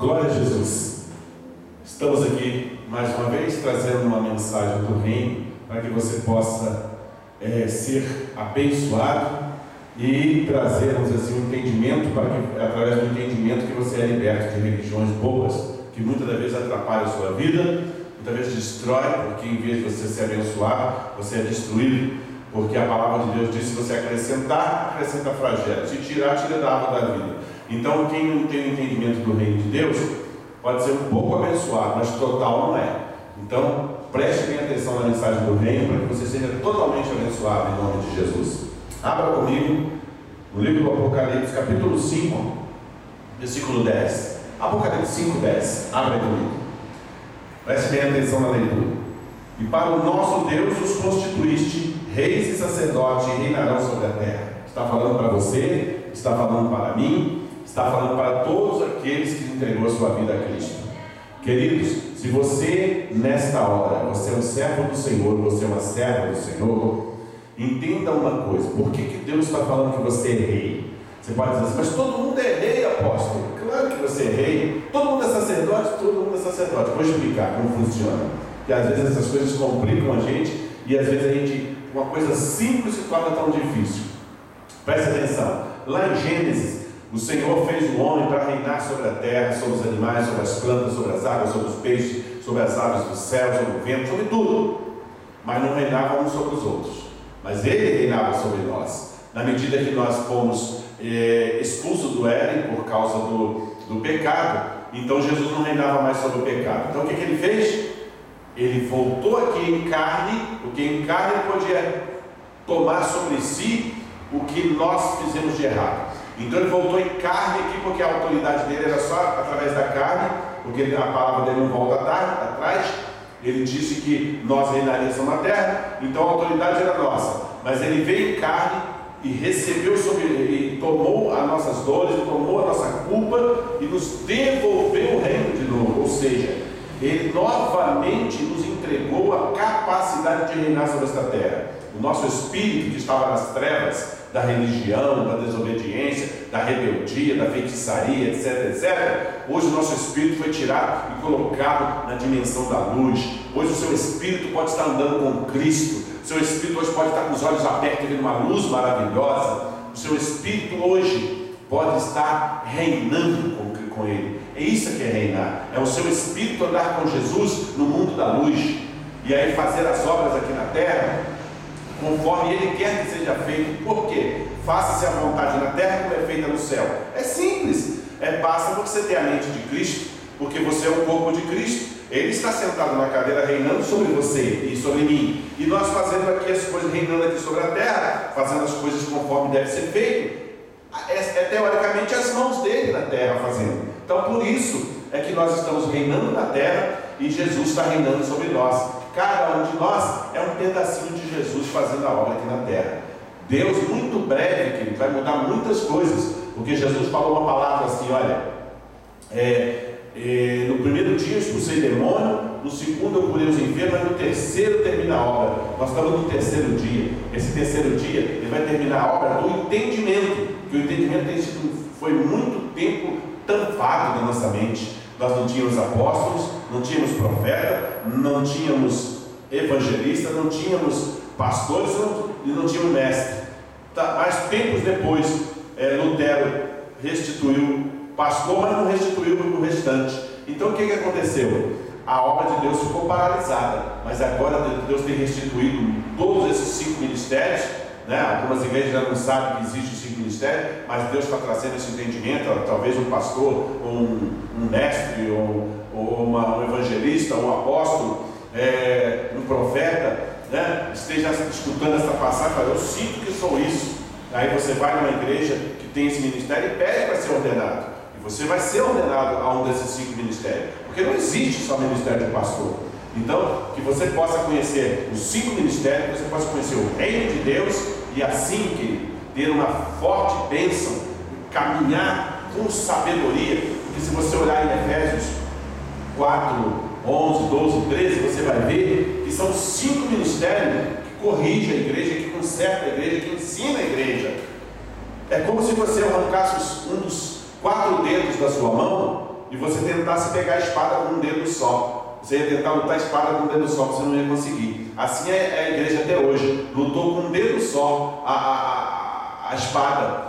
Glória a Jesus. Estamos aqui mais uma vez trazendo uma mensagem do reino para que você possa ser abençoado e trazermos assim um entendimento, para que através do entendimento que você é liberto de religiões boas que muitas das vezes atrapalham a sua vida, muitas vezes destrói, porque em vez de você ser abençoado, você é destruído, porque a palavra de Deus diz: se você acrescentar, acrescenta flagelo, se tirar, tira da água da vida. Então quem não tem o entendimento do reino de Deus pode ser um pouco abençoado, mas total não é. Então preste bem atenção na mensagem do reino para que você seja totalmente abençoado em nome de Jesus. Abra comigo no livro do Apocalipse, capítulo 5, versículo 10. Apocalipse 5, 10. Abra comigo. Preste bem atenção na leitura. E para o nosso Deus os constituíste reis e sacerdotes, e reinarão sobre a terra. Está falando para você, está falando para mim, está falando para todos aqueles que entregou a sua vida a Cristo. Queridos, se você nesta hora, você é um servo do Senhor, você é uma serva do Senhor, entenda uma coisa: por que Deus está falando que você é rei? Você pode dizer assim: mas todo mundo é rei, apóstolo. Claro que você é rei. Todo mundo é sacerdote? Todo mundo é sacerdote. Vou explicar como funciona, porque às vezes essas coisas complicam a gente, e às vezes uma coisa simples se torna tão difícil. Preste atenção. Lá em Gênesis, o Senhor fez o homem para reinar sobre a terra, sobre os animais, sobre as plantas, sobre as águas, sobre os peixes, sobre as aves do céu, sobre o vento, sobre tudo. Mas não reinava uns sobre os outros. Mas Ele reinava sobre nós. Na medida que nós fomos expulsos do Éden por causa do pecado, então Jesus não reinava mais sobre o pecado. Então o que Ele fez? Ele voltou aqui em carne, porque em carne Ele podia tomar sobre si o que nós fizemos de errado. Então Ele voltou em carne aqui, porque a autoridade dele era só através da carne, porque a palavra dele não volta atrás. Ele disse que nós reinaríamos na terra, então a autoridade era nossa. Mas Ele veio em carne e recebeu sobre ele, e tomou as nossas dores, tomou a nossa culpa e nos devolveu o reino de novo. Ou seja, Ele novamente nos entregou a capacidade de reinar sobre esta terra. O nosso espírito que estava nas trevas da religião, da desobediência, da rebeldia, da feitiçaria, etc. Hoje o nosso espírito foi tirado e colocado na dimensão da luz. Hoje o seu espírito pode estar andando com Cristo. O seu espírito hoje pode estar com os olhos abertos, vendo uma luz maravilhosa. O seu espírito hoje pode estar reinando com Ele. É isso que é reinar. É o seu espírito andar com Jesus no mundo da luz. E aí fazer as obras aqui na terra conforme Ele quer que seja feito. Por quê? Faça-se a vontade na terra como é feita no céu. É simples. Basta você ter a mente de Cristo, porque você é o corpo de Cristo. Ele está sentado na cadeira reinando sobre você e sobre mim. E nós fazendo aqui as coisas, reinando aqui sobre a terra, fazendo as coisas conforme deve ser feito. É teoricamente as mãos dele na terra fazendo. Então por isso é que nós estamos reinando na terra e Jesus está reinando sobre nós. Cada um de nós é um pedacinho de Jesus fazendo a obra aqui na terra. Deus muito breve, querido, vai mudar muitas coisas, porque Jesus falou uma palavra assim: olha, no primeiro dia eu expulsei demônio, no segundo eu curei os enfermos, mas no terceiro termina a obra. Nós estamos no terceiro dia. Esse terceiro dia ele vai terminar a obra do entendimento, que o entendimento foi muito tempo tampado na nossa mente. Nós não tínhamos apóstolos, não tínhamos profeta, não tínhamos evangelista, não tínhamos pastores e não tínhamos mestre. Mas tempos depois, Lutero restituiu pastor, mas não restituiu o restante. Então o que aconteceu? A obra de Deus ficou paralisada, mas agora Deus tem restituído todos esses 5 ministérios. Algumas igrejas já não sabem que existem os 5 ministérios, mas Deus está trazendo esse entendimento. Talvez um pastor, ou um mestre, ou um evangelista, ou um apóstolo, um profeta, esteja escutando essa passagem e fala: eu sinto que sou isso. Aí você vai numa igreja que tem esse ministério e pede para ser ordenado, e você vai ser ordenado a um desses 5 ministérios, porque não existe só ministério de pastor. Então, que você possa conhecer os 5 ministérios, que você possa conhecer o reino de Deus, e assim que ter uma forte bênção, caminhar com sabedoria. Porque se você olhar em Efésios 4, 11, 12, 13, você vai ver que são 5 ministérios que corrigem a igreja, que consertam a igreja, que ensinam a igreja. É como se você arrancasse um dos 4 dedos da sua mão e você tentasse pegar a espada com um dedo só. Você ia tentar lutar a espada com um dedo só, você não ia conseguir. Assim é a igreja até hoje. Lutou com um dedo só a espada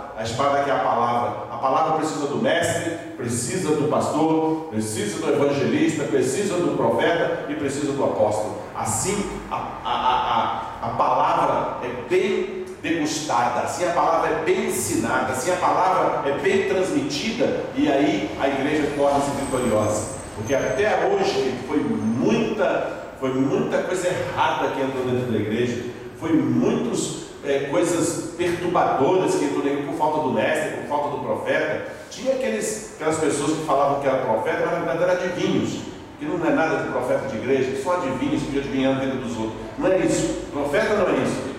que é a palavra. A palavra precisa do mestre, precisa do pastor, precisa do evangelista, precisa do profeta e precisa do apóstolo. Assim a palavra é bem degustada, assim a palavra é bem ensinada, assim a palavra é bem transmitida, e aí a igreja torna-se vitoriosa. Porque até hoje foi muita coisa errada que entrou dentro da igreja, foi muitas coisas perturbadoras que entrou dentro por falta do mestre, por falta do profeta. Tinha aquelas pessoas que falavam que era profeta, mas na verdade eram adivinhos, que não é nada de profeta de igreja, que são adivinhos que adivinham a vida dos outros. Não é isso, profeta não é isso.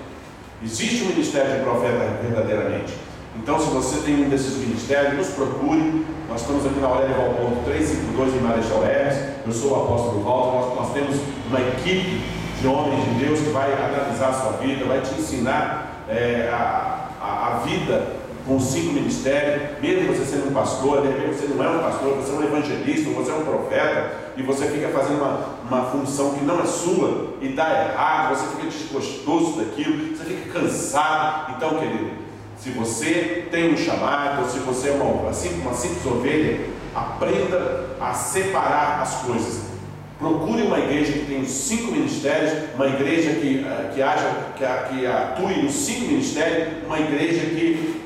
Existe um ministério de profeta verdadeiramente. Então, se você tem um desses ministérios, nos procure. Nós estamos aqui na Aurélia Valponto 352 em Marechal Hermes. Eu sou o apóstolo Walter. Nós temos uma equipe de homens de Deus que vai analisar a sua vida, vai te ensinar a vida com 5 ministérios. Mesmo você sendo um pastor, de repente você não é um pastor, você é um evangelista, você é um profeta, e você fica fazendo uma função que não é sua e dá errado, você fica desgostoso daquilo, você fica cansado. Então, querido, se você tem um chamado, se você é uma simples ovelha, aprenda a separar as coisas. Procure uma igreja que tem os 5 ministérios, uma igreja que atue nos 5 ministérios, uma igreja que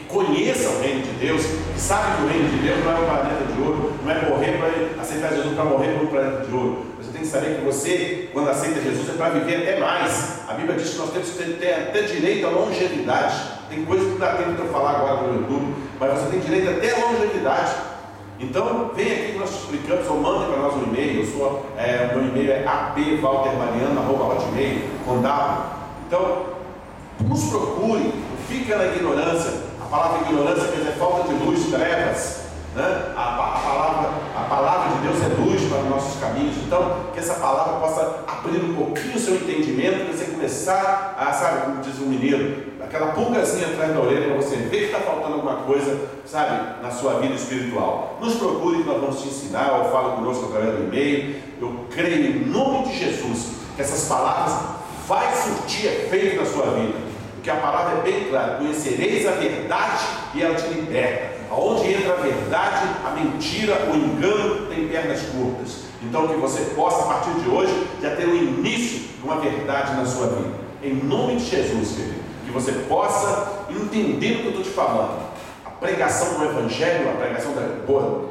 conheça o reino de Deus, que sabe que o reino de Deus não é um planeta de ouro, não é morrer para aceitar Jesus para morrer para um planeta de ouro. Você tem que saber que você, quando aceita Jesus, é para viver até mais. A Bíblia diz que nós temos que ter até direito à longevidade. Tem coisa que não dá tempo de eu falar agora no YouTube, mas você tem direito até à longevidade. Então, vem aqui que nós explicamos, ou mande para nós um e-mail. Meu e-mail é apwaltermariano@hotmail.com. Então, nos procure, não fica na ignorância. A palavra ignorância quer dizer falta de luz, trevas, né? A palavra de Deus é luz para os nossos caminhos. Então, que essa palavra possa abrir um pouquinho o seu entendimento, para você começar a, sabe, como diz o mineiro, aquela pulgazinha atrás da orelha, para você ver que está faltando alguma coisa, sabe, na sua vida espiritual. Nos procure que nós vamos te ensinar, ou fala conosco através do e-mail. Eu creio em nome de Jesus que essas palavras vai surtir efeito na sua vida. Porque a palavra é bem clara: conhecereis a verdade e ela te liberta. Aonde entra a verdade, a mentira, o engano tem pernas curtas. Então, que você possa, a partir de hoje, já ter o início de uma verdade na sua vida. Em nome de Jesus, querido, que você possa entender o que eu estou te falando. A pregação do Evangelho,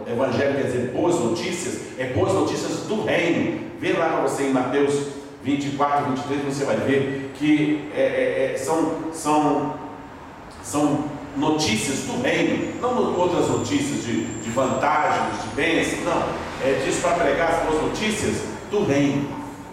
Evangelho quer dizer boas notícias, é boas notícias do reino. Vê lá para você em Mateus 24, 23, você vai ver que são notícias do reino, não outras notícias de vantagens, de bênçãos, não. É disso para pregar as boas notícias do reino.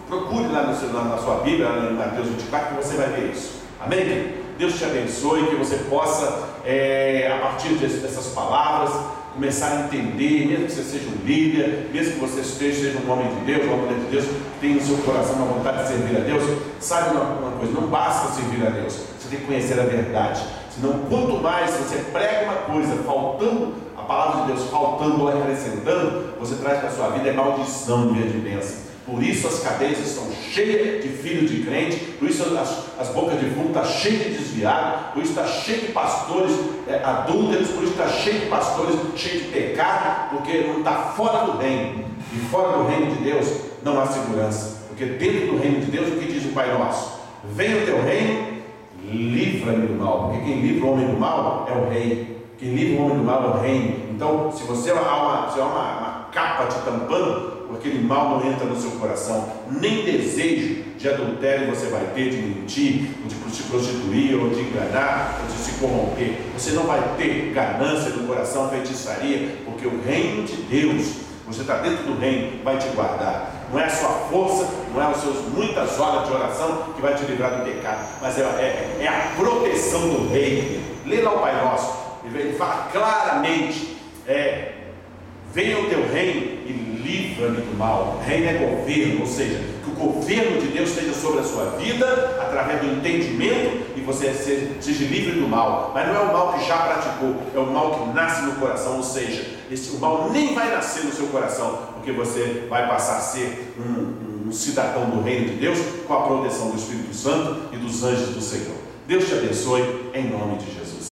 Procure lá na sua Bíblia, lá em Mateus 24, que você vai ver isso. Amém? Deus te abençoe, que você possa, a partir dessas palavras, começar a entender, mesmo que você seja um líder, mesmo que você seja um homem de Deus, uma mulher de Deus, que tem no seu coração uma vontade de servir a Deus. Saiba uma coisa: não basta servir a Deus, você tem que conhecer a verdade. Senão, quanto mais você prega uma coisa faltando a palavra de Deus, faltando ou acrescentando, você traz para a sua vida maldição em vez de bênção. Por isso as cadeias estão cheias de filhos de crente, por isso as bocas de fumo estão cheias de desviados, por isso está cheio de pastores adúlteros, por isso está cheio de pastores cheios de pecado, porque não está fora do reino. E fora do reino de Deus não há segurança, porque dentro do reino de Deus, o que diz o Pai Nosso? Venha o teu reino, livra-me do mal, porque quem livra o homem do mal é o rei. Quem livra o homem do mal é o reino. Então, se você há uma capa te tampando, aquele mal não entra no seu coração, nem desejo de adultério você vai ter, de mentir, ou de se prostituir, ou de enganar, ou de se corromper. Você não vai ter ganância no coração, feitiçaria, porque o reino de Deus, você está dentro do reino, vai te guardar. Não é a sua força, não é as suas muitas horas de oração que vai te livrar do pecado, mas é a proteção do reino. Lê lá o Pai Nosso, ele fala claramente: venha o teu reino e livra-me do mal. Reino é governo, ou seja, que o governo de Deus esteja sobre a sua vida, através do entendimento, e você seja livre do mal. Mas não é o mal que já praticou, é o mal que nasce no coração, ou seja, o mal nem vai nascer no seu coração, porque você vai passar a ser um cidadão do reino de Deus, com a proteção do Espírito Santo e dos anjos do Senhor. Deus te abençoe, em nome de Jesus.